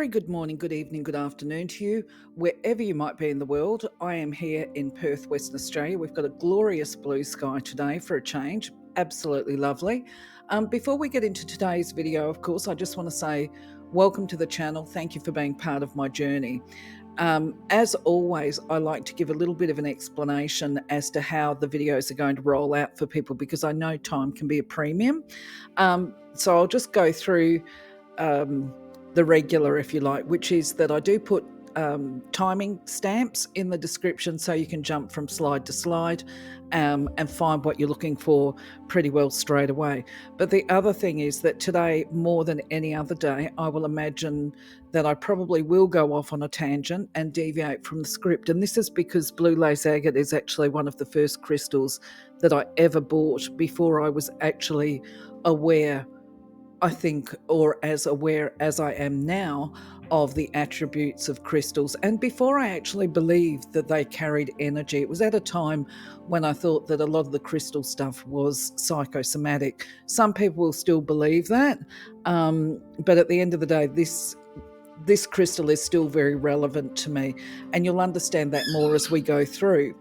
very good morning, good evening, good afternoon to you, wherever you might be in the world. I am here in Perth, Western Australia. We've got a glorious blue sky today for a change. Absolutely lovely. Before we get into today's video, of course, I just want to say welcome to the channel. Thank you for being part of my journey. As always, I like to give a little bit of an explanation as to how the videos are going to roll out for people because I know time can be a premium. So I'll just go through the regular, if you like, which is that I do put timing stamps in the description so you can jump from slide to slide and find what you're looking for pretty well straight away. But the other thing is that today, more than any other day, I will imagine that I probably will go off on a tangent and deviate from the script. And this is because blue lace agate is actually one of the first crystals that I ever bought before I was actually aware, I think, or as aware as I am now of the attributes of crystals. And before I actually believed that they carried energy, it was at a time when I thought that a lot of the crystal stuff was psychosomatic. Some people will still believe that. But at the end of the day, this crystal is still very relevant to me. And you'll understand that more as we go through.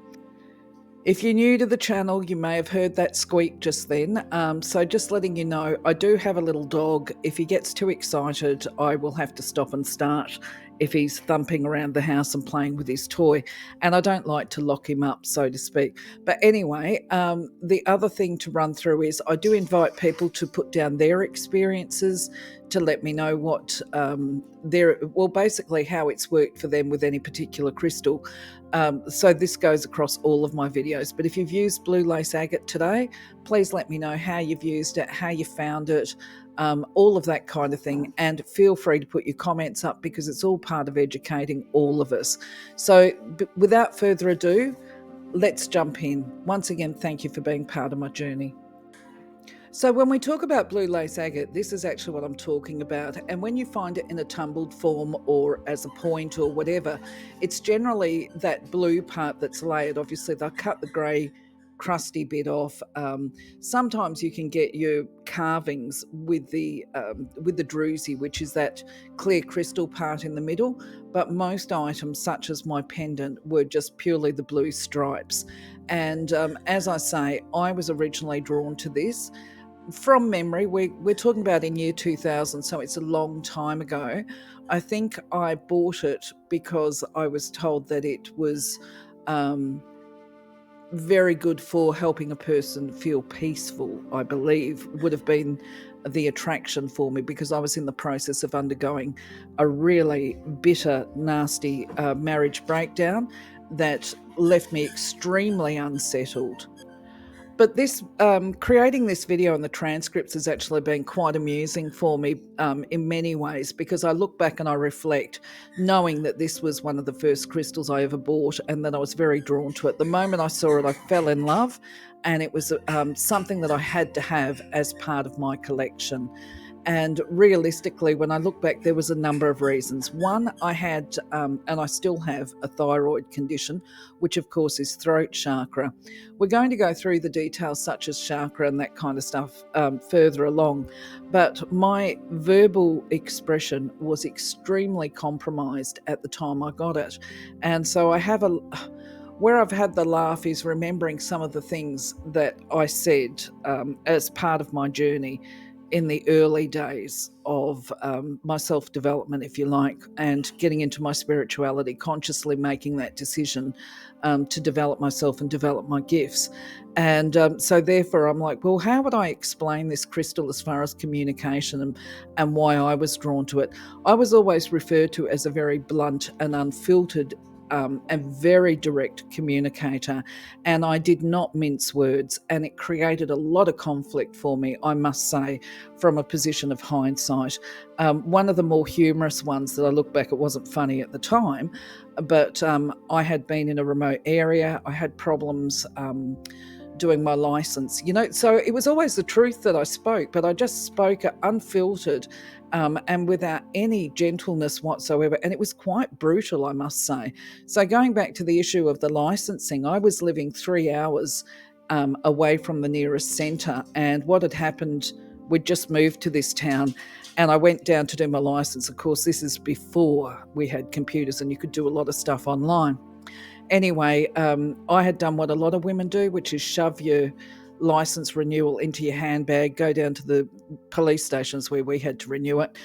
If you're new to the channel, you may have heard that squeak just then. So just letting you know, I do have a little dog. If he gets too excited, I will have to stop and start if he's thumping around the house and playing with his toy. And I don't like to lock him up, so to speak. But anyway, the other thing to run through is I do invite people to put down their experiences to let me know what basically how it's worked for them with any particular crystal. So this goes across all of my videos. But if you've used blue lace agate today, please let me know how you've used it, how you found it, all of that kind of thing. And feel free to put your comments up because it's all part of educating all of us. So without further ado, let's jump in. Once again, thank you for being part of my journey. So when we talk about blue lace agate, this is actually what I'm talking about. And when you find it in a tumbled form or as a point or whatever, it's generally that blue part that's layered. Obviously, they'll cut the grey crusty bit off. Sometimes you can get your carvings with the druzy, which is that clear crystal part in the middle. But most items, such as my pendant, were just purely the blue stripes. And as I say, I was originally drawn to this. From memory, we're talking about in year 2000, so it's a long time ago. I think I bought it because I was told that it was very good for helping a person feel peaceful, I believe, would have been the attraction for me because I was in the process of undergoing a really bitter, nasty marriage breakdown that left me extremely unsettled. But this creating this video and the transcripts has actually been quite amusing for me in many ways because I look back and I reflect knowing that this was one of the first crystals I ever bought and that I was very drawn to it. The moment I saw it, I fell in love and it was something that I had to have as part of my collection. And realistically, when I look back, there was a number of reasons. One, I had, and I still have, a thyroid condition, which of course is throat chakra. We're going to go through the details such as chakra and that kind of stuff further along. But my verbal expression was extremely compromised at the time I got it. And so I have where I've had the laugh is remembering some of the things that I said as part of my journey in the early days of my self-development, if you like, and getting into my spirituality, consciously making that decision to develop myself and develop my gifts. And so therefore I'm like, well, how would I explain this crystal as far as communication and why I was drawn to it? I was always referred to as a very blunt and unfiltered and very direct communicator, and I did not mince words, and it created a lot of conflict for me, I must say, from a position of hindsight. One of the more humorous ones that I look back, it wasn't funny at the time, but I had been in a remote area. I had problems doing my license, so it was always the truth that I spoke, but I just spoke unfiltered and without any gentleness whatsoever. And it was quite brutal, I must say. So going back to the issue of the licensing, I was living 3 hours away from the nearest centre. And what had happened we'd just moved to this town, and I went down to do my license. Of course, this is before we had computers and you could do a lot of stuff online. Anyway, I had done what a lot of women do, which is shove your license renewal into your handbag, go down to the police stations where we had to renew it,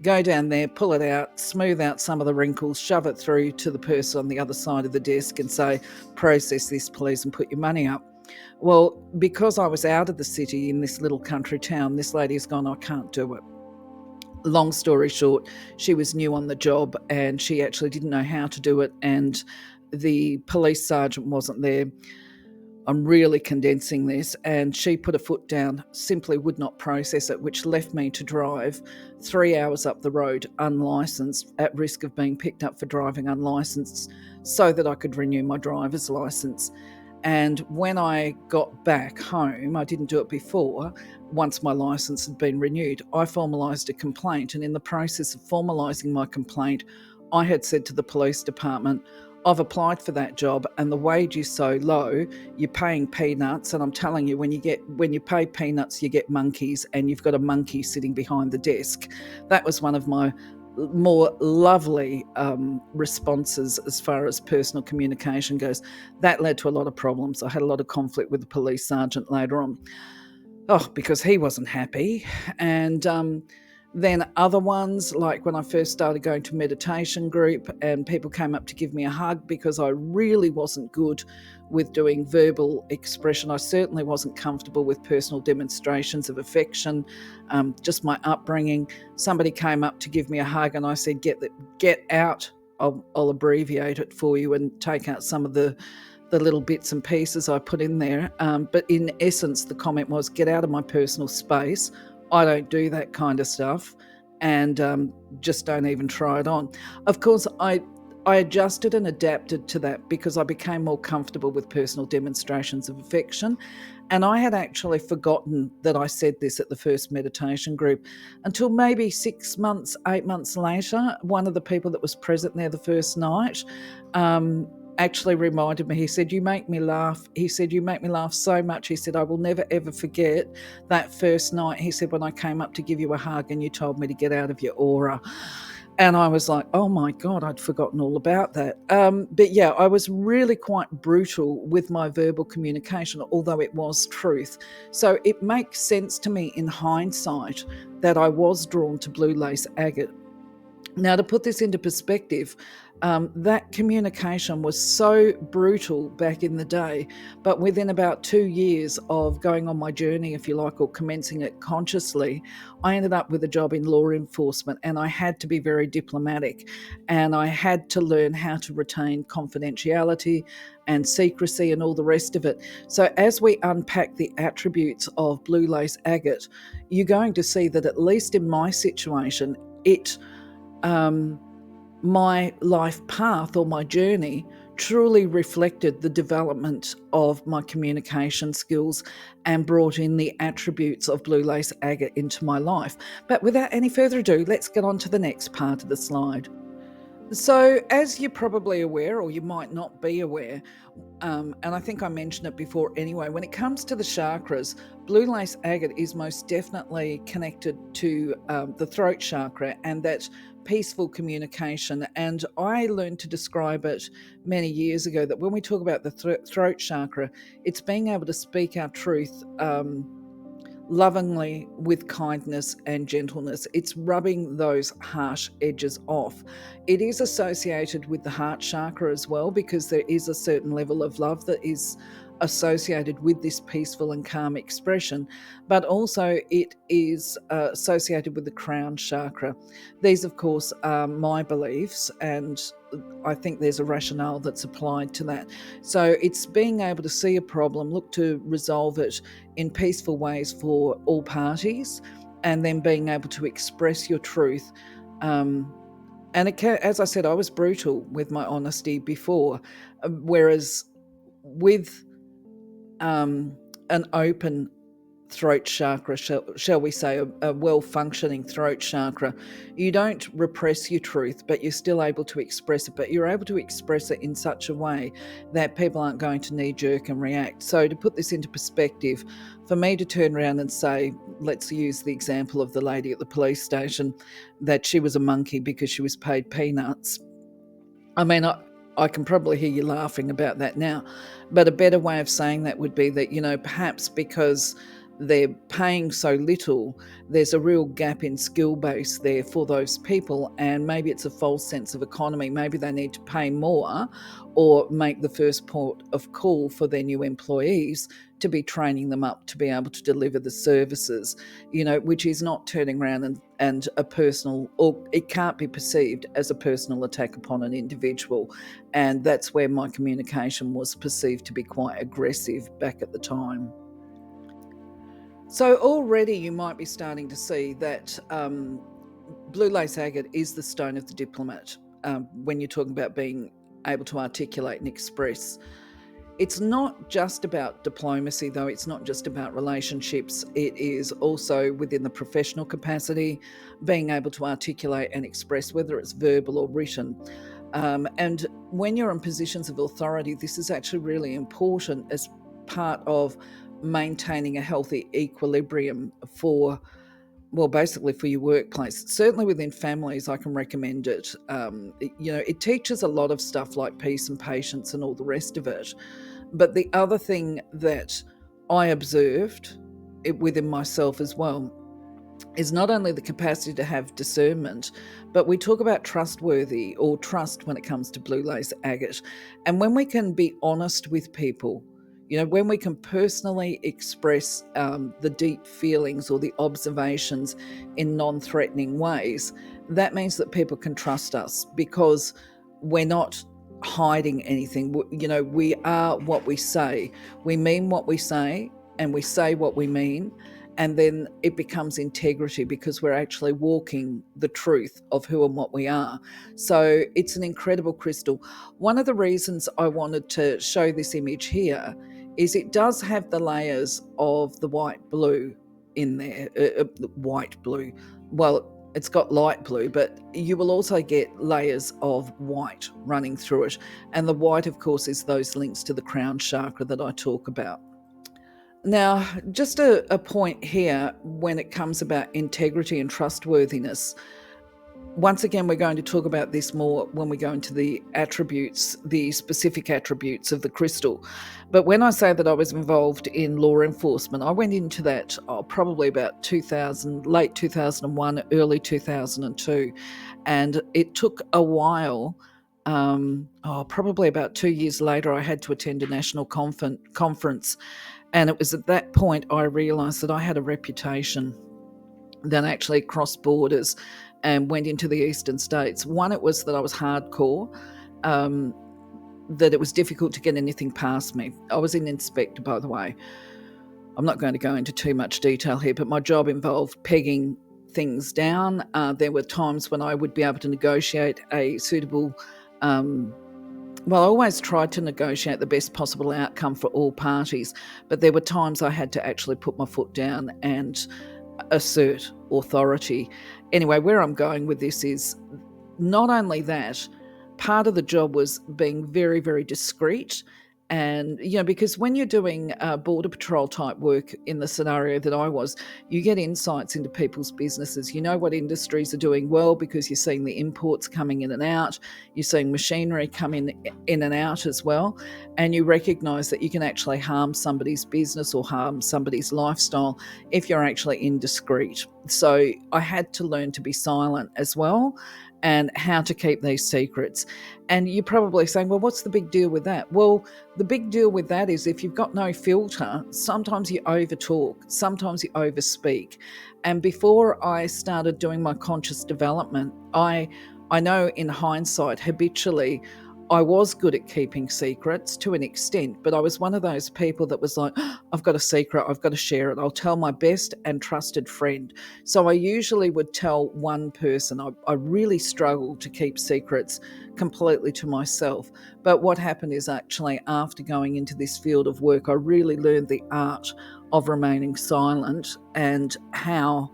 go down there, pull it out, smooth out some of the wrinkles, shove it through to the person on the other side of the desk and say, process this please and put your money up. Well, because I was out of the city in this little country town, this lady's gone, I can't do it. Long story short, she was new on the job and she actually didn't know how to do it, and the police sergeant wasn't there. I'm really condensing this, and she put a foot down, simply would not process it, which left me to drive 3 hours up the road unlicensed, at risk of being picked up for driving unlicensed, so that I could renew my driver's license. And when I got back home, I didn't do it before, once my license had been renewed, I formalised a complaint. And in the process of formalising my complaint, I had said to the police department, I've applied for that job and the wage is so low, you're paying peanuts. And I'm telling you, when you pay peanuts, you get monkeys, and you've got a monkey sitting behind the desk. That was one of my more lovely responses as far as personal communication goes. That led to a lot of problems. I had a lot of conflict with the police sergeant later on. Because he wasn't happy. And then other ones, like when I first started going to meditation group and people came up to give me a hug because I really wasn't good with doing verbal expression. I certainly wasn't comfortable with personal demonstrations of affection, just my upbringing. Somebody came up to give me a hug and I said, get out. I'll abbreviate it for you and take out some of the little bits and pieces I put in there. But in essence, the comment was, get out of my personal space. I don't do that kind of stuff, and just don't even try it on. Of course, I adjusted and adapted to that because I became more comfortable with personal demonstrations of affection. And I had actually forgotten that I said this at the first meditation group until maybe 6 months, 8 months later. One of the people that was present there the first night actually reminded me. He said, you make me laugh. He said, you make me laugh so much. He said, I will never ever forget that first night. He said, when I came up to give you a hug and you told me to get out of your aura. And I was like, oh my God, I'd forgotten all about that. But yeah, I was really quite brutal with my verbal communication, although it was truth. So it makes sense to me in hindsight that I was drawn to blue lace agate. Now, to put this into perspective, that communication was so brutal back in the day, but within about 2 years of going on my journey, if you like, or commencing it consciously, I ended up with a job in law enforcement, and I had to be very diplomatic, and I had to learn how to retain confidentiality and secrecy and all the rest of it. So as we unpack the attributes of blue lace agate, you're going to see that at least in my situation, my life path or my journey truly reflected the development of my communication skills and brought in the attributes of blue lace agate into my life. But without any further ado, let's get on to the next part of the slide. So as you're probably aware, or you might not be aware, and I think I mentioned it before anyway, when it comes to the chakras, blue lace agate is most definitely connected to the throat chakra and that peaceful communication. And I learned to describe it many years ago that when we talk about the throat chakra, it's being able to speak our truth lovingly with kindness and gentleness. It's rubbing those harsh edges off. It is associated with the heart chakra as well, because there is a certain level of love that is associated with this peaceful and calm expression, but also it is associated with the crown chakra. These, of course, are my beliefs, and I think there's a rationale that's applied to that. So it's being able to see a problem, look to resolve it in peaceful ways for all parties, and then being able to express your truth. And as I said, I was brutal with my honesty before, whereas with an open throat chakra, shall we say, a well-functioning throat chakra, you don't repress your truth, but you're still able to express it, but you're able to express it in such a way that people aren't going to knee-jerk and react. So to put this into perspective, for me to turn around and say, let's use the example of the lady at the police station, that she was a monkey because she was paid peanuts. I mean, I can probably hear you laughing about that now, but a better way of saying that would be that, perhaps because they're paying so little, there's a real gap in skill base there for those people, and maybe it's a false sense of economy. Maybe they need to pay more or make the first port of call for their new employees to be training them up to be able to deliver the services, which is not turning around and a personal, or it can't be perceived as a personal attack upon an individual. And that's where my communication was perceived to be quite aggressive back at the time. So already you might be starting to see that blue lace agate is the stone of the diplomat when you're talking about being able to articulate and express. It's not just about diplomacy, though. It's not just about relationships. It is also within the professional capacity, being able to articulate and express, whether it's verbal or written. And when you're in positions of authority, this is actually really important as part of maintaining a healthy equilibrium for, well, basically for your workplace. Certainly within families, I can recommend it. It teaches a lot of stuff like peace and patience and all the rest of it. But the other thing that I observed within myself as well is not only the capacity to have discernment, but we talk about trustworthy or trust when it comes to blue lace agate. And when we can be honest with people, when we can personally express the deep feelings or the observations in non-threatening ways, that means that people can trust us because we're not hiding anything. We are what we say. We mean what we say, and we say what we mean. And then it becomes integrity because we're actually walking the truth of who and what we are. So it's an incredible crystal. One of the reasons I wanted to show this image here is it does have the layers of the white blue in there. White blue. Well, it's got light blue, but you will also get layers of white running through it. And the white, of course, is those links to the crown chakra that I talk about. Now, just a point here when it comes about integrity and trustworthiness. Once again, we're going to talk about this more when we go into the attributes, the specific attributes of the crystal. But when I say that I was involved in law enforcement, I went into that probably about 2000, late 2001, early 2002. And it took a while. Probably about 2 years later, I had to attend a national conference. And it was at that point I realised that I had a reputation that actually crossed borders and went into the eastern states. One, it was that I was hardcore, that it was difficult to get anything past me. I was an inspector, by the way. I'm not going to go into too much detail here, but my job involved pegging things down. There were times when I would be able to negotiate a suitable I always tried to negotiate the best possible outcome for all parties, but there were times I had to actually put my foot down and assert authority. Anyway, where I'm going with this is not only that, part of the job was being very, very discreet. And, because when you're doing border patrol type work in the scenario that I was, you get insights into people's businesses. You know what industries are doing well because you're seeing the imports coming in and out. You're seeing machinery come in and out as well. And you recognise that you can actually harm somebody's business or harm somebody's lifestyle if you're actually indiscreet. So I had to learn to be silent as well, and how to keep these secrets. And you're probably saying, well, what's the big deal with that? Well, the big deal with that is if you've got no filter, sometimes you overtalk, sometimes you overspeak. And before I started doing my conscious development, I know in hindsight, habitually, I was good at keeping secrets to an extent, but I was one of those people that was like, oh, I've got a secret, I've got to share it. I'll tell my best and trusted friend. So I usually would tell one person. I really struggled to keep secrets completely to myself. But what happened is actually after going into this field of work, I really learned the art of remaining silent and how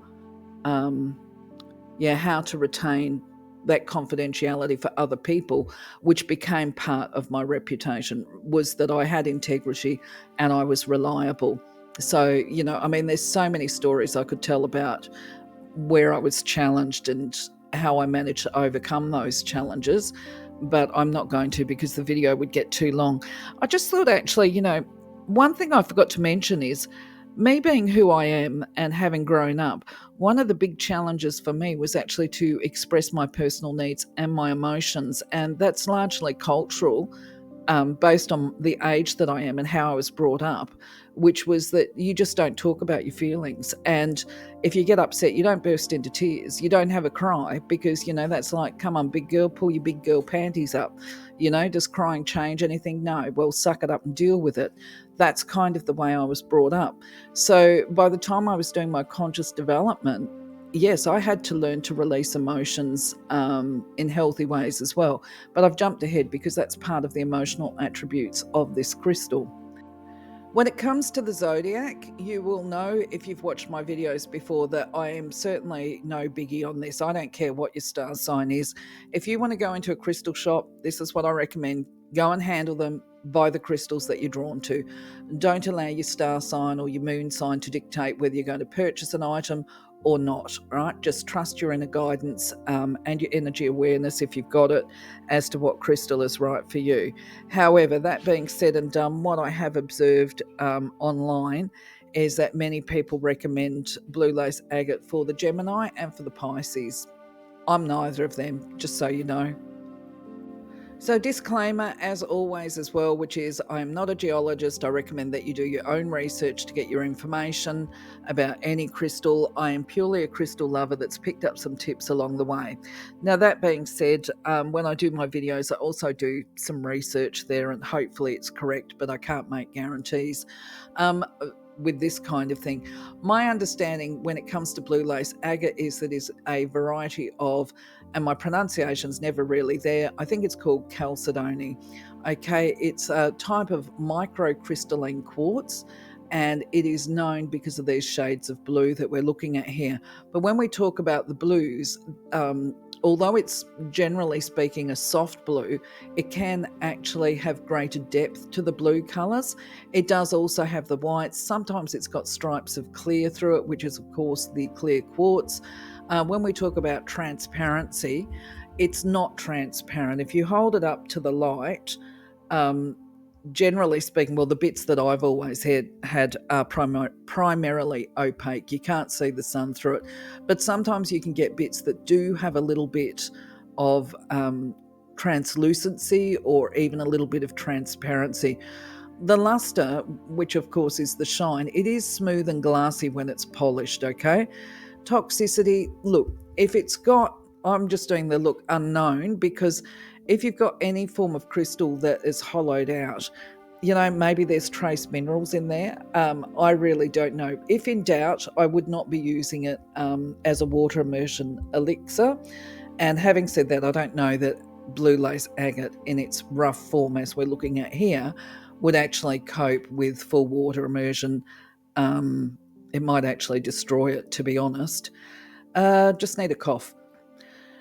to retain that confidentiality for other people, which became part of my reputation, was that I had integrity and I was reliable. So, there's so many stories I could tell about where I was challenged and how I managed to overcome those challenges, but I'm not going to because the video would get too long. I just thought, actually, one thing I forgot to mention is me being who I am and having grown up. One of the big challenges for me was actually to express my personal needs and my emotions, and that's largely cultural, based on the age that I am and how I was brought up, which was that you just don't talk about your feelings. And if you get upset, you don't burst into tears. You don't have a cry because, that's like, come on, big girl, pull your big girl panties up. Does crying change anything? No. Well, suck it up and deal with it. That's kind of the way I was brought up. So by the time I was doing my conscious development, yes, I had to learn to release emotions in healthy ways as well. But I've jumped ahead because that's part of the emotional attributes of this crystal. When it comes to the zodiac, you will know if you've watched my videos before that I am certainly no biggie on this. I don't care what your star sign is. If you want to go into a crystal shop, this is what I recommend. Go and handle them, buy the crystals that you're drawn to. Don't allow your star sign or your moon sign to dictate whether you're going to purchase an item or not, right? Just trust your inner guidance and your energy awareness, if you've got it, as to what crystal is right for you. However, that being said and done, what I have observed online is that many people recommend blue lace agate for the Gemini and for the Pisces. I'm neither of them, just so you know. So, disclaimer as always as well, which is I am not a geologist. I recommend that you do your own research to get your information about any crystal. I am purely a crystal lover that's picked up some tips along the way. Now, that being said, when I do my videos, I also do some research there, and hopefully it's correct, but I can't make guarantees. With this kind of thing, my understanding when it comes to blue lace agate is that it's a variety of, and my pronunciation's never really there, I think it's called chalcedony. Okay, it's a type of microcrystalline quartz, and it is known because of these shades of blue that we're looking at here. But when we talk about the blues, although it's generally speaking a soft blue, it can actually have greater depth to the blue colours. It does also have the whites. Sometimes it's got stripes of clear through it, which is of course the clear quartz. When we talk about transparency, it's not transparent. If you hold it up to the light, generally speaking, well, the bits that I've always had are primarily opaque. You can't see the sun through it. But sometimes you can get bits that do have a little bit of translucency or even a little bit of transparency. The luster, which of course is the shine, it is smooth and glassy when it's polished, okay? Toxicity, look, if it's got, I'm just doing the look unknown, because if you've got any form of crystal that is hollowed out, maybe there's trace minerals in there. I really don't know. If in doubt, I would not be using it as a water immersion elixir. And having said that, I don't know that blue lace agate in its rough form as we're looking at here would actually cope with full water immersion. It might actually destroy it, to be honest. Just need a cough.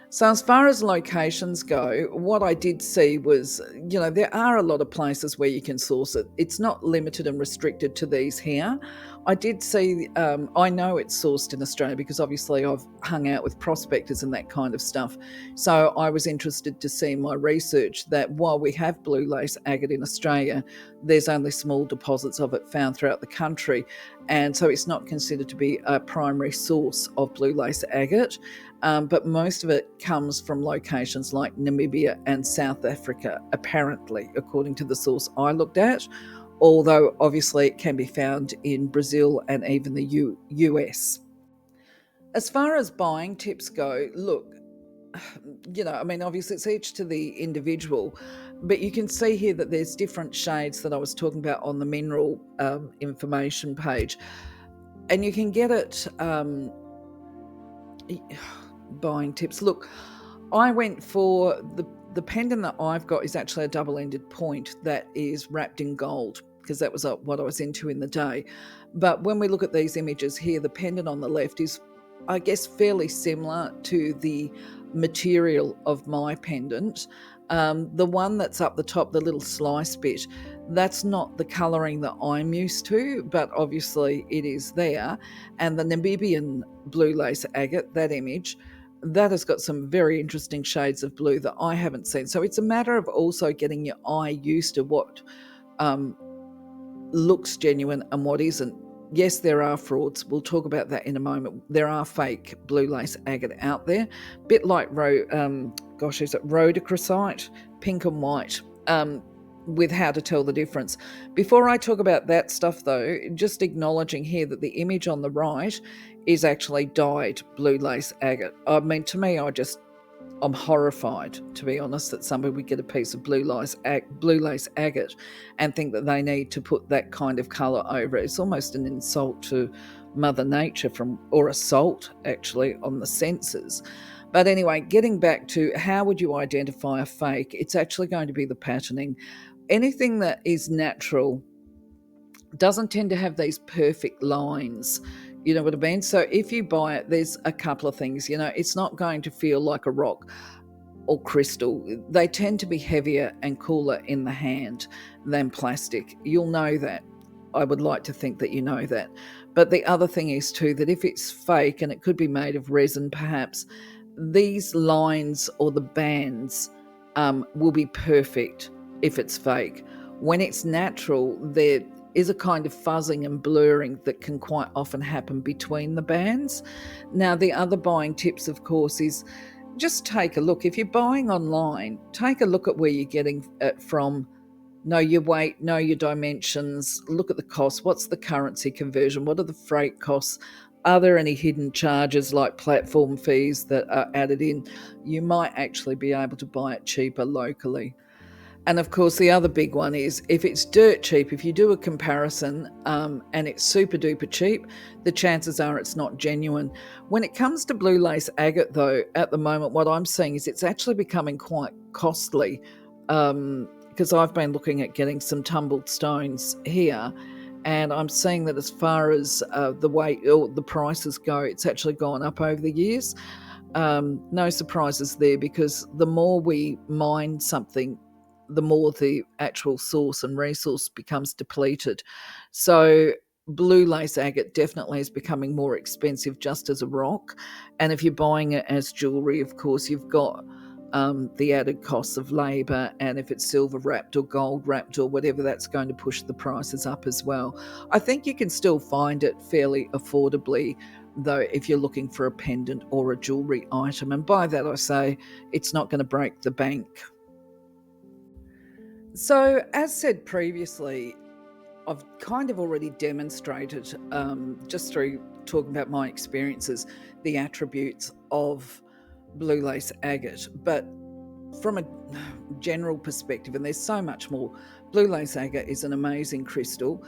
So as far as locations go, what I did see was, there are a lot of places where you can source it. It's not limited and restricted to these here. I did see, I know it's sourced in Australia because obviously I've hung out with prospectors and that kind of stuff. So I was interested to see in my research that while we have blue lace agate in Australia, there's only small deposits of it found throughout the country. And so it's not considered to be a primary source of blue lace agate. But most of it comes from locations like Namibia and South Africa, apparently, according to the source I looked at, although obviously it can be found in Brazil and even the US. As far as buying tips go, look, obviously it's each to the individual, but you can see here that there's different shades that I was talking about on the mineral information page, and you can get it... buying tips. Look, I went for the pendant that I've got is actually a double-ended point that is wrapped in gold. because that was what I was into in the day. But when we look at these images here, the pendant on the left is, I guess, fairly similar to the material of my pendant. The one that's up the top, the little slice bit, that's not the colouring that I'm used to, but obviously it is there. And the Namibian blue lace agate, that image, that has got some very interesting shades of blue that I haven't seen. So it's a matter of also getting your eye used to what looks genuine and what isn't. Yes, there are frauds. We'll talk about that in a moment. There are fake blue lace agate out there, a bit like rhodochrosite, pink and white, with how to tell the difference. Before I talk about that stuff, though, just acknowledging here that the image on the right is actually dyed blue lace agate. I mean, to me, I'm horrified, to be honest, that somebody would get a piece of blue lace agate and think that they need to put that kind of colour over it. It's almost an insult to Mother Nature, or assault, actually, on the senses. But anyway, getting back to how would you identify a fake, it's actually going to be the patterning. Anything that is natural doesn't tend to have these perfect lines. You know what I mean? So if you buy it, there's a couple of things. It's not going to feel like a rock or crystal. They tend to be heavier and cooler in the hand than plastic. You'll know that. I would like to think that you know that. But the other thing is too, that if it's fake, and it could be made of resin perhaps, these lines or the bands will be perfect if it's fake. When it's natural, there is a kind of fuzzing and blurring that can quite often happen between the bands. Now, the other buying tips, of course, is just take a look. If you're buying online, take a look at where you're getting it from. Know your weight, know your dimensions, look at the cost. What's the currency conversion? What are the freight costs? Are there any hidden charges like platform fees that are added in? You might actually be able to buy it cheaper locally. And of course, the other big one is if it's dirt cheap, if you do a comparison and it's super duper cheap, the chances are it's not genuine. When it comes to blue lace agate, though, at the moment, what I'm seeing is it's actually becoming quite costly, because I've been looking at getting some tumbled stones here, and I'm seeing that as far as the weight or the prices go, it's actually gone up over the years. No surprises there, because the more we mine something, the more the actual source and resource becomes depleted. So blue lace agate definitely is becoming more expensive just as a rock. And if you're buying it as jewellery, of course, you've got the added costs of labour, and if it's silver wrapped or gold wrapped or whatever, that's going to push the prices up as well. I think you can still find it fairly affordably, though, if you're looking for a pendant or a jewellery item. And by that I say it's not going to break the bank. So, as said previously, I've kind of already demonstrated, just through talking about my experiences, the attributes of blue lace agate. But from a general perspective, and there's so much more, blue lace agate is an amazing crystal.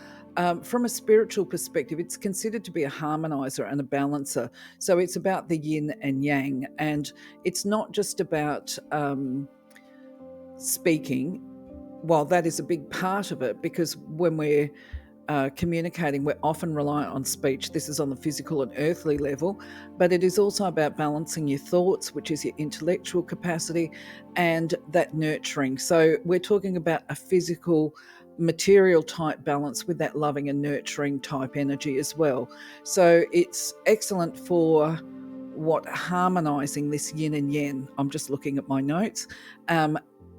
From a spiritual perspective, it's considered to be a harmonizer and a balancer. So it's about the yin and yang, and it's not just about speaking. While that is a big part of it, because when we're communicating, we're often reliant on speech. This is on the physical and earthly level, but it is also about balancing your thoughts, which is your intellectual capacity, and that nurturing. So we're talking about a physical, material type balance with that loving and nurturing type energy as well. So it's excellent for harmonizing this yin and yang. I'm just looking at my notes, and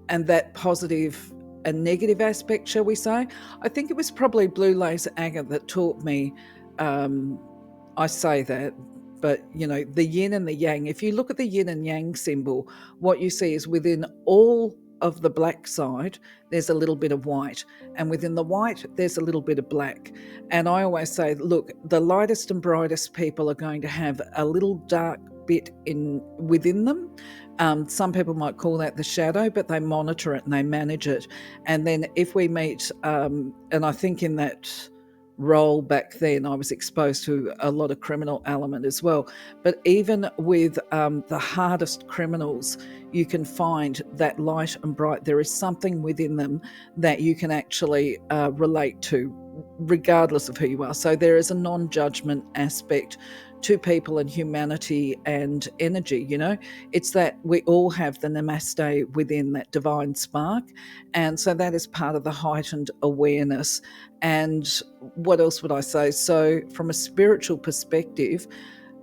that positive a negative aspect, shall we say. I think it was probably blue lace agate that taught me, I say that, but the yin and the yang. If you look at the yin and yang symbol, what you see is within all of the black side, there's a little bit of white, and within the white, there's a little bit of black. And I always say, look, the lightest and brightest people are going to have a little dark bit within them. Some people might call that the shadow, but they monitor it and they manage it. And then if we meet, and I think in that role back then. I was exposed to a lot of criminal element as well. But even with the hardest criminals, you can find that light and bright. There is something within them that you can actually relate to, regardless of who you are. So there is a non-judgment aspect to people and humanity and energy. It's that we all have the namaste within, that divine spark, and so that is part of the heightened awareness. And what else would I say? So from a spiritual perspective,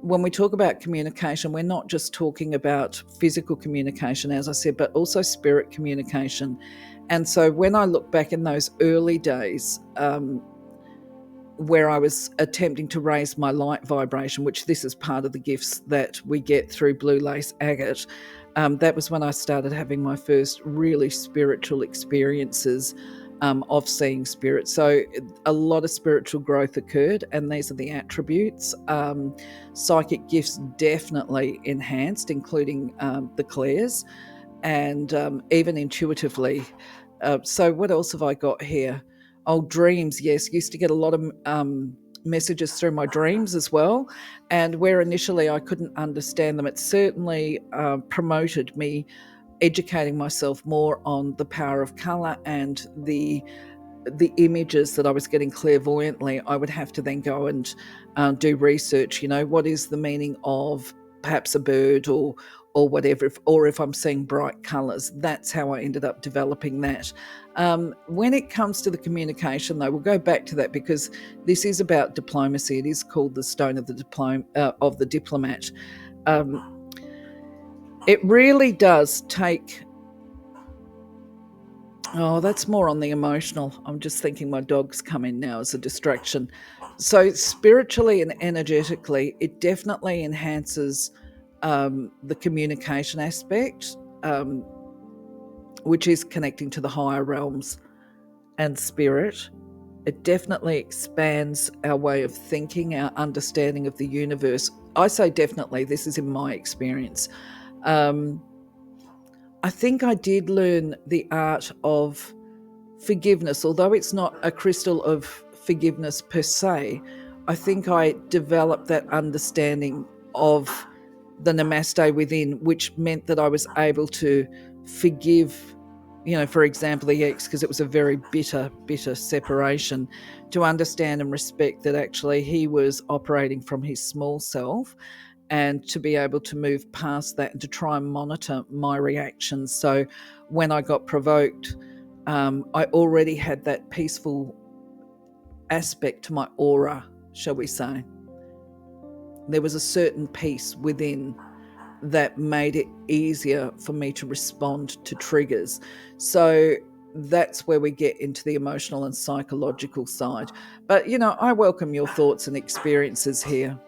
when we talk about communication, we're not just talking about physical communication, as I said, but also spirit communication. And so when I look back in those early days, where I was attempting to raise my light vibration, which this is part of the gifts that we get through Blue Lace Agate, that was when I started having my first really spiritual experiences of seeing spirit. So a lot of spiritual growth occurred, and these are the attributes. Psychic gifts definitely enhanced, including the clairs, and even intuitively. So what else have I got here? Oh, dreams. Yes, used to get a lot of messages through my dreams as well. And where initially I couldn't understand them, it certainly promoted me educating myself more on the power of colour and the images that I was getting clairvoyantly. I would have to then go and do research. What is the meaning of perhaps a bird or whatever, or if I'm seeing bright colours. That's how I ended up developing that. When it comes to the communication, though, we'll go back to that because this is about diplomacy. It is called the stone of the diplomat. It really does take. Oh, that's more on the emotional. I'm just thinking my dog's come in now as a distraction. So spiritually and energetically, it definitely enhances the communication aspect, which is connecting to the higher realms and spirit. It definitely expands our way of thinking, our understanding of the universe. I say definitely, this is in my experience. I think I did learn the art of forgiveness, although it's not a crystal of forgiveness per se. I think I developed that understanding of the namaste within, which meant that I was able to forgive, for example, the ex, because it was a very bitter separation, to understand and respect that actually he was operating from his small self, and to be able to move past that and to try and monitor my reactions. So when I got provoked, I already had that peaceful aspect to my aura, shall we say. There was a certain peace within that made it easier for me to respond to triggers. So that's where we get into the emotional and psychological side. But, I welcome your thoughts and experiences here.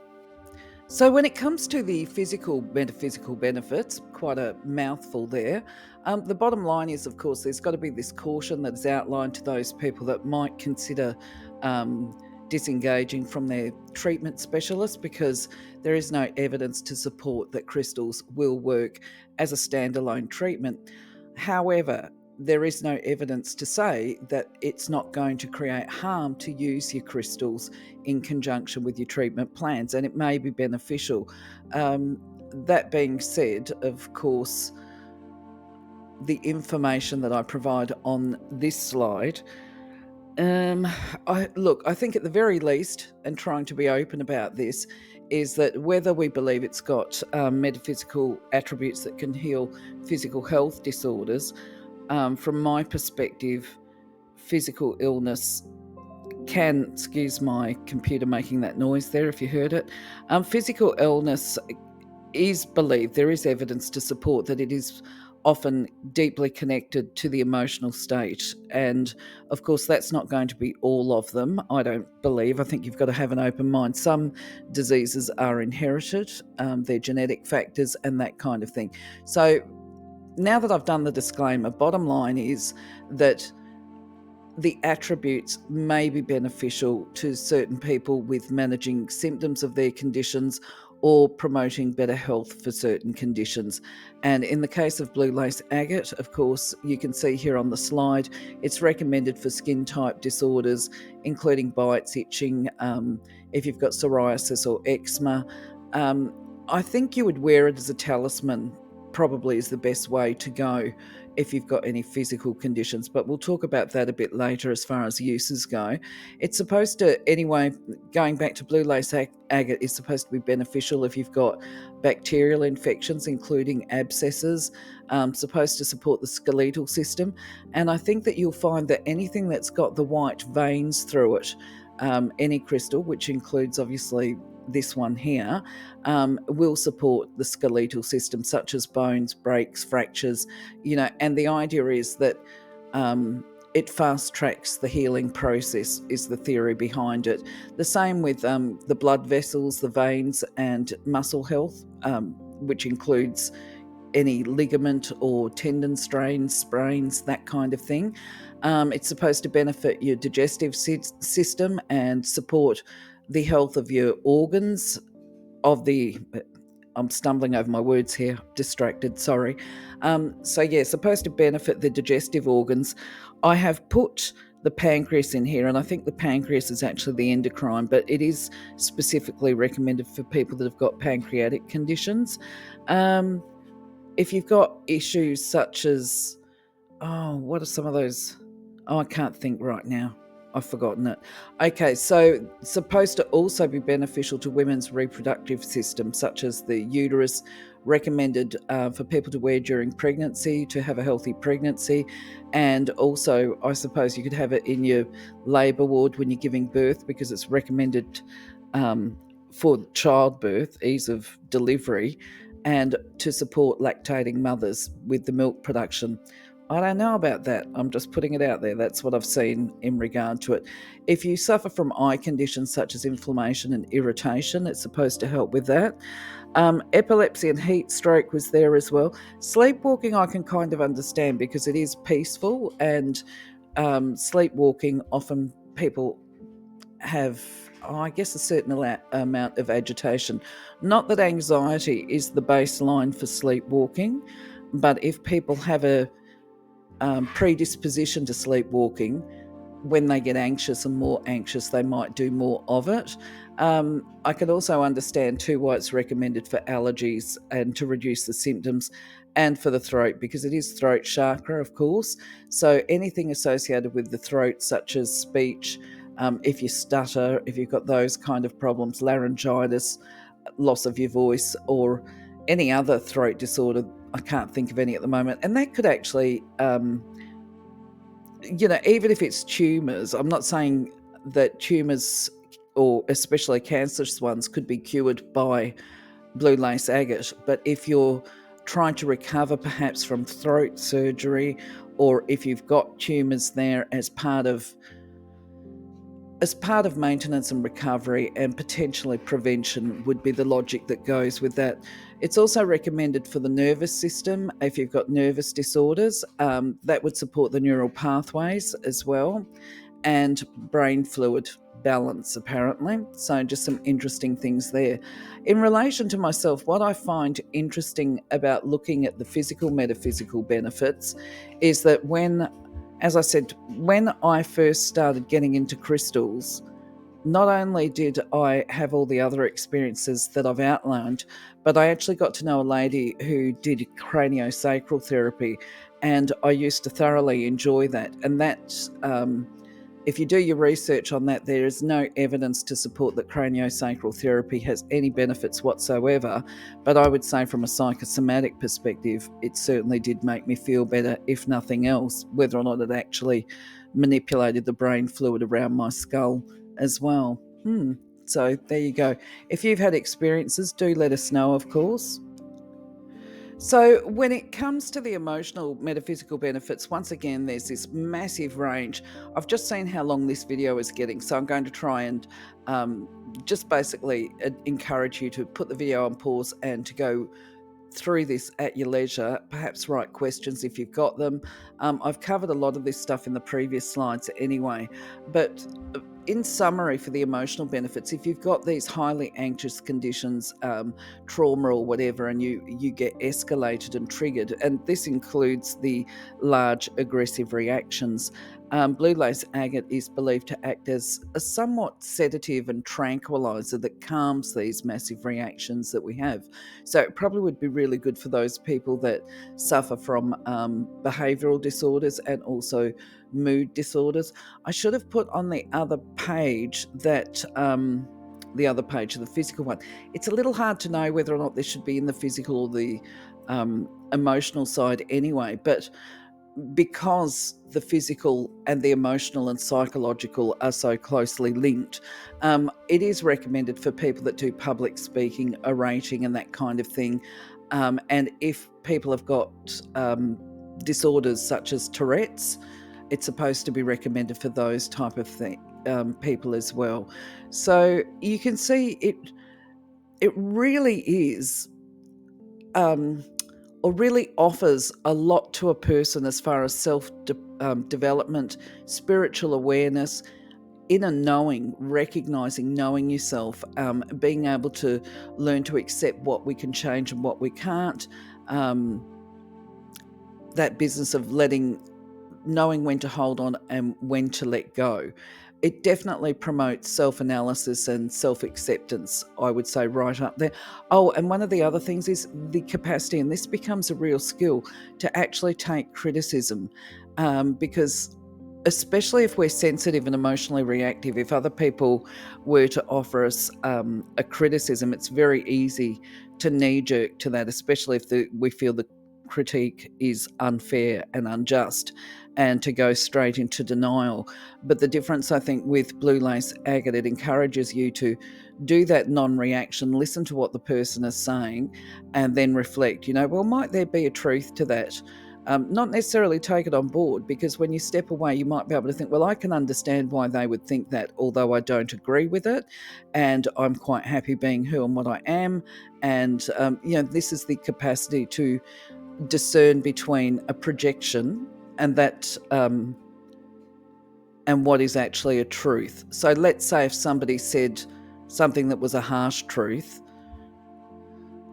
So when it comes to the metaphysical benefits, quite a mouthful there. The bottom line is, of course, there's got to be this caution that is outlined to those people that might consider disengaging from their treatment specialist, because there is no evidence to support that crystals will work as a standalone treatment. However, there is no evidence to say that it's not going to create harm to use your crystals in conjunction with your treatment plans, and it may be beneficial. That being said, of course, the information that I provide on this slide, I think at the very least, and trying to be open about this, is that whether we believe it's got metaphysical attributes that can heal physical health disorders, from my perspective, physical illness can, excuse my computer making that noise there if you heard it, physical illness is believed, there is evidence to support that it is often deeply connected to the emotional state. And of course, that's not going to be all of them, I don't believe. I think you've got to have an open mind. Some diseases are inherited, they're genetic factors and that kind of thing. So now that I've done the disclaimer, bottom line is that the attributes may be beneficial to certain people with managing symptoms of their conditions, or promoting better health for certain conditions. And in the case of blue lace agate, of course, you can see here on the slide, it's recommended for skin type disorders, including bites, itching, if you've got psoriasis or eczema. I think you would wear it as a talisman, probably is the best way to go if you've got any physical conditions, but we'll talk about that a bit later as far as uses go. It's supposed to, anyway, going back to blue lace agate, is supposed to be beneficial if you've got bacterial infections, including abscesses, supposed to support the skeletal system. And I think that you'll find that anything that's got the white veins through it, any crystal, which includes obviously this one here, will support the skeletal system, such as bones, breaks, fractures, and the idea is that it fast tracks the healing process, is the theory behind it. The same with the blood vessels, the veins, and muscle health, which includes any ligament or tendon strains, sprains, that kind of thing. It's supposed to benefit your digestive system and support the health of your organs, I'm stumbling over my words here, distracted, sorry. Supposed to benefit the digestive organs. I have put the pancreas in here, and I think the pancreas is actually the endocrine, but it is specifically recommended for people that have got pancreatic conditions. If you've got issues such as, what are some of those? I can't think right now. I've forgotten it. Okay, so supposed to also be beneficial to women's reproductive system, such as the uterus, recommended for people to wear during pregnancy, to have a healthy pregnancy. And also, I suppose you could have it in your labour ward when you're giving birth, because it's recommended for childbirth, ease of delivery, and to support lactating mothers with the milk production. I don't know about that. I'm just putting it out there. That's what I've seen in regard to it. If you suffer from eye conditions such as inflammation and irritation, it's supposed to help with that. Epilepsy and heat stroke was there as well. Sleepwalking I can kind of understand because it is peaceful, and sleepwalking, often people have, I guess, a certain amount of agitation. Not that anxiety is the baseline for sleepwalking, but if people have a predisposition to sleepwalking, when they get anxious and more anxious, they might do more of it. I can also understand too why it's recommended for allergies and to reduce the symptoms, and for the throat, because it is throat chakra, of course. So anything associated with the throat, such as speech, if you stutter, if you've got those kind of problems, laryngitis, loss of your voice, or any other throat disorder, I can't think of any at the moment. And that could actually, even if it's tumours, I'm not saying that tumours, or especially cancerous ones, could be cured by blue lace agate. But if you're trying to recover perhaps from throat surgery, or if you've got tumours there as part of maintenance and recovery, and potentially prevention would be the logic that goes with that. It's also recommended for the nervous system. If you've got nervous disorders, that would support the neural pathways as well, and brain fluid balance, apparently. So just some interesting things there. In relation to myself, what I find interesting about looking at the physical metaphysical benefits is that as I said, when I first started getting into crystals, not only did I have all the other experiences that I've outlined, but I actually got to know a lady who did craniosacral therapy, and I used to thoroughly enjoy that. And that, if you do your research on that, there is no evidence to support that craniosacral therapy has any benefits whatsoever. But I would say from a psychosomatic perspective, it certainly did make me feel better, if nothing else, whether or not it actually manipulated the brain fluid around my skull as well. So there you go. If you've had experiences, do let us know, of course. So when it comes to the emotional metaphysical benefits, once again, there's this massive range. I've just seen how long this video is getting, so I'm going to try and just basically encourage you to put the video on pause and to go through this at your leisure. Perhaps write questions if you've got them. I've covered a lot of this stuff in the previous slides anyway, but in summary, for the emotional benefits, if you've got these highly anxious conditions, trauma or whatever, and you get escalated and triggered, and this includes the large aggressive reactions, blue lace agate is believed to act as a somewhat sedative and tranquilizer that calms these massive reactions that we have. So it probably would be really good for those people that suffer from behavioural disorders and also mood disorders. I should have put on the other page that the other page of the physical one. It's a little hard to know whether or not this should be in the physical or the emotional side anyway, but because the physical and the emotional and psychological are so closely linked, it is recommended for people that do public speaking, orating, and that kind of thing. And if people have got disorders such as Tourette's, it's supposed to be recommended for those type of people as well. So you can see it really is or really offers a lot to a person as far as self-development, spiritual awareness, inner knowing, recognizing, knowing yourself, being able to learn to accept what we can change and what we can't, that business of knowing when to hold on and when to let go. It definitely promotes self-analysis and self-acceptance, I would say, right up there. Oh, and one of the other things is the capacity, and this becomes a real skill, to actually take criticism, because especially if we're sensitive and emotionally reactive, if other people were to offer us a criticism, it's very easy to knee-jerk to that, especially if we feel the critique is unfair and unjust, and to go straight into denial. But the difference, I think, with blue lace agate, it encourages you to do that non-reaction, listen to what the person is saying, and then reflect, well, might there be a truth to that? Not necessarily take it on board, because when you step away, you might be able to think, well, I can understand why they would think that, although I don't agree with it, and I'm quite happy being who and what I am. And, this is the capacity to discern between a projection and that and what is actually a truth. So let's say if somebody said something that was a harsh truth,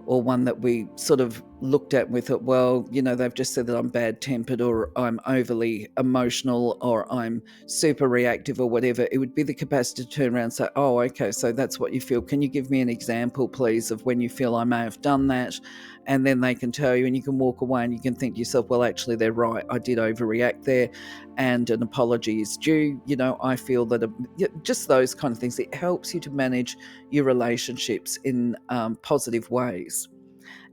or one that we sort of looked at with it, well, they've just said that I'm bad-tempered, or I'm overly emotional, or I'm super reactive, or whatever. It would be the capacity to turn around and say, oh, okay, so that's what you feel. Can you give me an example, please, of when you feel I may have done that? And then they can tell you, and you can walk away and you can think to yourself, well, actually, they're right. I did overreact there, and an apology is due. I feel that just those kind of things. It helps you to manage your relationships in positive ways.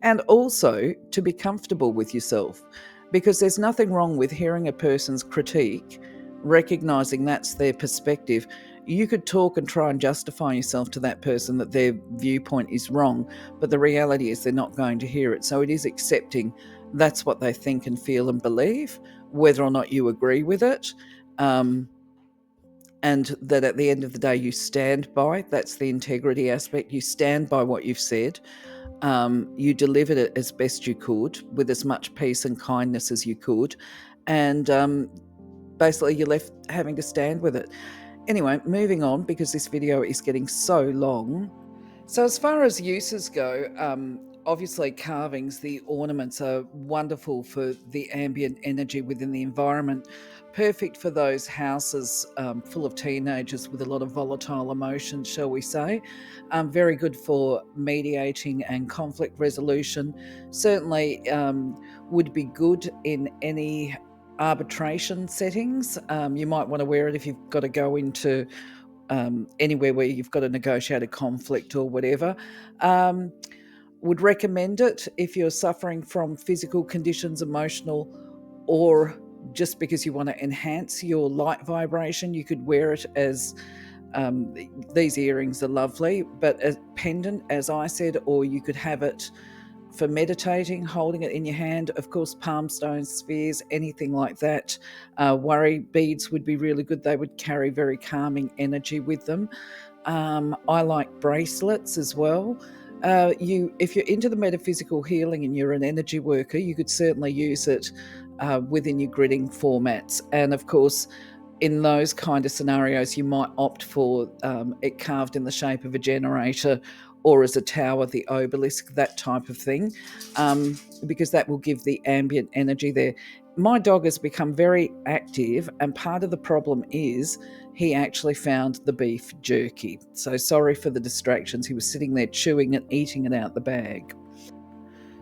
And also to be comfortable with yourself, because there's nothing wrong with hearing a person's critique, recognizing that's their perspective. You could talk and try and justify yourself to that person that their viewpoint is wrong, but the reality is they're not going to hear it. So it is accepting that's what they think and feel and believe, whether or not you agree with it. And that at the end of the day, you stand by. That's the integrity aspect. You stand by what you've said. You delivered it as best you could, with as much peace and kindness as you could, and basically you're left having to stand with it. Anyway, moving on, because this video is getting so long. So as far as uses go, obviously carvings, the ornaments, are wonderful for the ambient energy within the environment. Perfect for those houses full of teenagers with a lot of volatile emotions, shall we say. Very good for mediating and conflict resolution. Certainly would be good in any arbitration settings. You might want to wear it if you've got to go into anywhere where you've got to negotiate a conflict or whatever. Would recommend it if you're suffering from physical conditions, emotional, or just because you want to enhance your light vibration. You could wear it as these earrings are lovely, but a pendant, as I said, or you could have it for meditating, holding it in your hand. Of course, palm stones, spheres, anything like that. Worry beads would be really good. They would carry very calming energy with them. I like bracelets as well. If you're into the metaphysical healing and you're an energy worker, you could certainly use it within your gridding formats. And of course, in those kind of scenarios, you might opt for it carved in the shape of a generator or as a tower, the obelisk, that type of thing, because that will give the ambient energy there. My dog has become very active, and part of the problem is he actually found the beef jerky. So sorry for the distractions. He was sitting there chewing and eating it out the bag.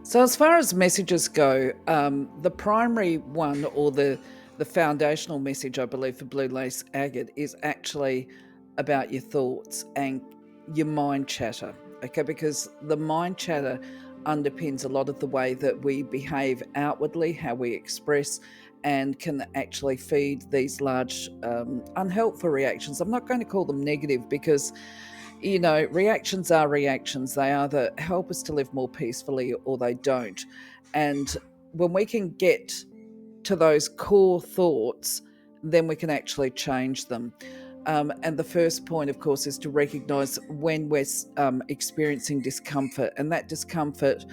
So, as far as messages go, the primary one, or the foundational message, I believe, for Blue Lace Agate is actually about your thoughts and your mind chatter. Okay, because the mind chatter underpins a lot of the way that we behave outwardly, how we express, and can actually feed these large unhelpful reactions. I'm not going to call them negative because reactions are reactions. They either help us to live more peacefully or they don't. And when we can get to those core thoughts, then we can actually change them. And the first point, of course, is to recognize when we're experiencing discomfort. And that discomfort,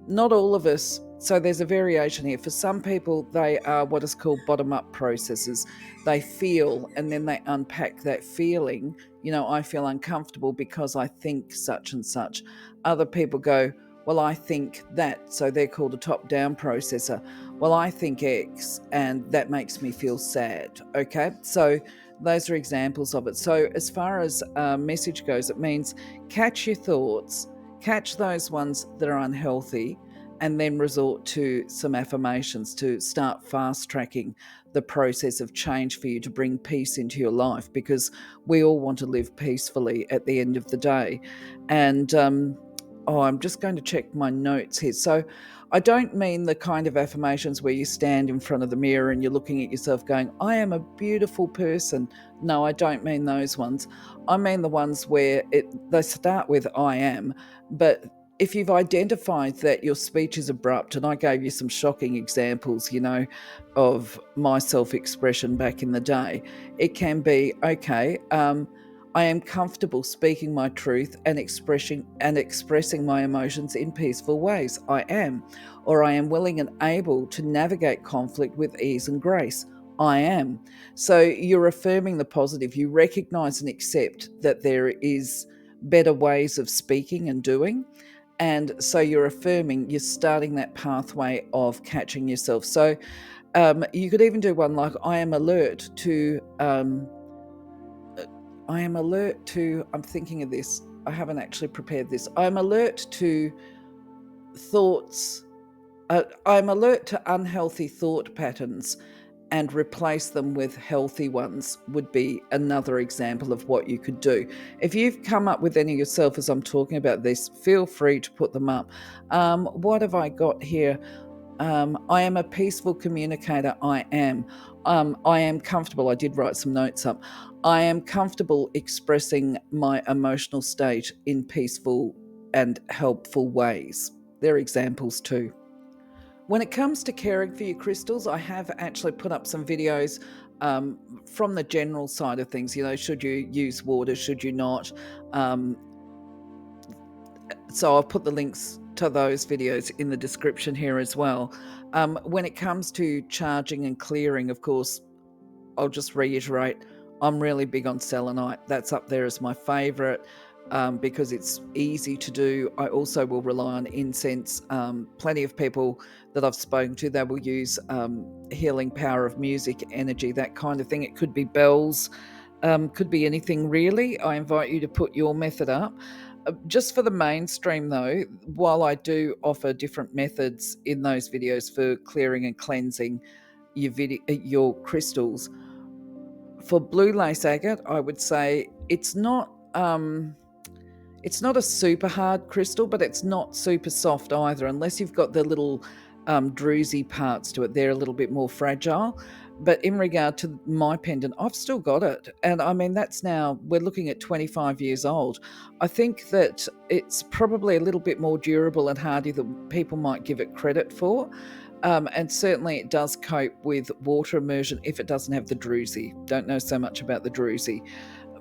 not all of us, so there's a variation here. For some people, they are what is called bottom-up processes. They feel and then they unpack that feeling. I feel uncomfortable because I think such and such. Other people go, well, I think that, so they're called a top-down processor. Well, I think X, and that makes me feel sad. Okay, so those are examples of it. So as far as message goes, it means catch your thoughts, catch those ones that are unhealthy, and then resort to some affirmations to start fast tracking the process of change for you to bring peace into your life, because we all want to live peacefully at the end of the day. And I'm just going to check my notes here. So I don't mean the kind of affirmations where you stand in front of the mirror and you're looking at yourself going, I am a beautiful person. No, I don't mean those ones. I mean the ones where they start with I am, but if you've identified that your speech is abrupt, and I gave you some shocking examples, of my self-expression back in the day, it can be, okay, I am comfortable speaking my truth and expressing my emotions in peaceful ways. I am. Or I am willing and able to navigate conflict with ease and grace. I am. So you're affirming the positive. You recognize and accept that there is better ways of speaking and doing. And so you're affirming, you're starting that pathway of catching yourself. So you could even do one like, I am alert to, I'm thinking of this. I haven't actually prepared this. I'm alert to thoughts. I'm alert to unhealthy thought patterns and replace them with healthy ones would be another example of what you could do. If you've come up with any yourself as I'm talking about this, feel free to put them up. What have I got here? I am a peaceful communicator. I am comfortable. I did write some notes up. I am comfortable expressing my emotional state in peaceful and helpful ways. They're examples too. When it comes to caring for your crystals, I have actually put up some videos from the general side of things. Should you use water, should you not? So I'll put the links to those videos in the description here as well. When it comes to charging and clearing, of course, I'll just reiterate, I'm really big on selenite. That's up there as my favorite because it's easy to do. I also will rely on incense. Plenty of people that I've spoken to, they will use healing power of music, energy, that kind of thing. It could be bells, could be anything really. I invite you to put your method up. Just for the mainstream though, while I do offer different methods in those videos for clearing and cleansing your crystals, for blue lace agate, I would say it's not a super hard crystal, but it's not super soft either, unless you've got the little druzy parts to it. They're a little bit more fragile. But in regard to my pendant, I've still got it. And I mean, we're looking at 25 years old. I think that it's probably a little bit more durable and hardy than people might give it credit for. And certainly it does cope with water immersion if it doesn't have the druzy. Don't know so much about the druzy.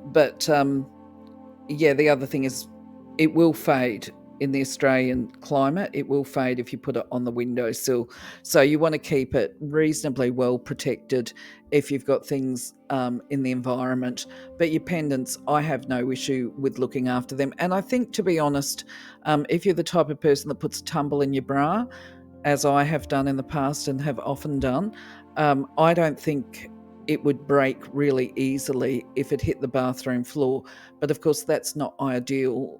But the other thing is it will fade in the Australian climate, it will fade if you put it on the windowsill. So you want to keep it reasonably well protected if you've got things in the environment. But your pendants, I have no issue with looking after them. And I think, to be honest, if you're the type of person that puts a tumble in your bra, as I have done in the past and have often done, I don't think it would break really easily if it hit the bathroom floor. But of course, that's not ideal.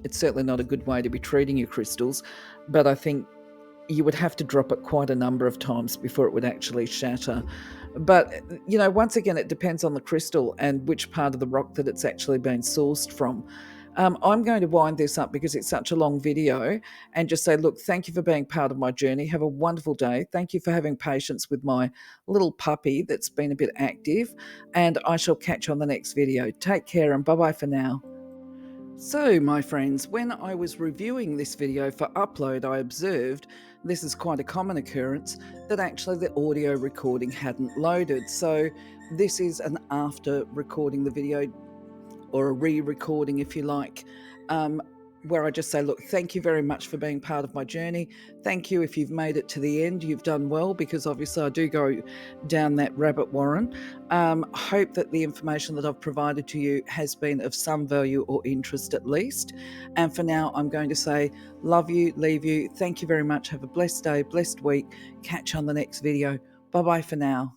It's certainly not a good way to be treating your crystals. But I think you would have to drop it quite a number of times before it would actually shatter. But, once again, it depends on the crystal and which part of the rock that it's actually been sourced from. I'm going to wind this up because it's such a long video and just say, look, thank you for being part of my journey. Have a wonderful day. Thank you for having patience with my little puppy that's been a bit active. And I shall catch you on the next video. Take care and bye-bye for now. So, my friends, when I was reviewing this video for upload, I observed, this is quite a common occurrence, that actually the audio recording hadn't loaded. So this is an after recording the video, or a re-recording if you like, where I just say, look, thank you very much for being part of my journey. Thank you if you've made it to the end. You've done well, because obviously I do go down that rabbit warren. Hope that the information that I've provided to you has been of some value or interest at least. And for now, I'm going to say love you, leave you. Thank you very much. Have a blessed day, blessed week. Catch you on the next video. Bye-bye for now.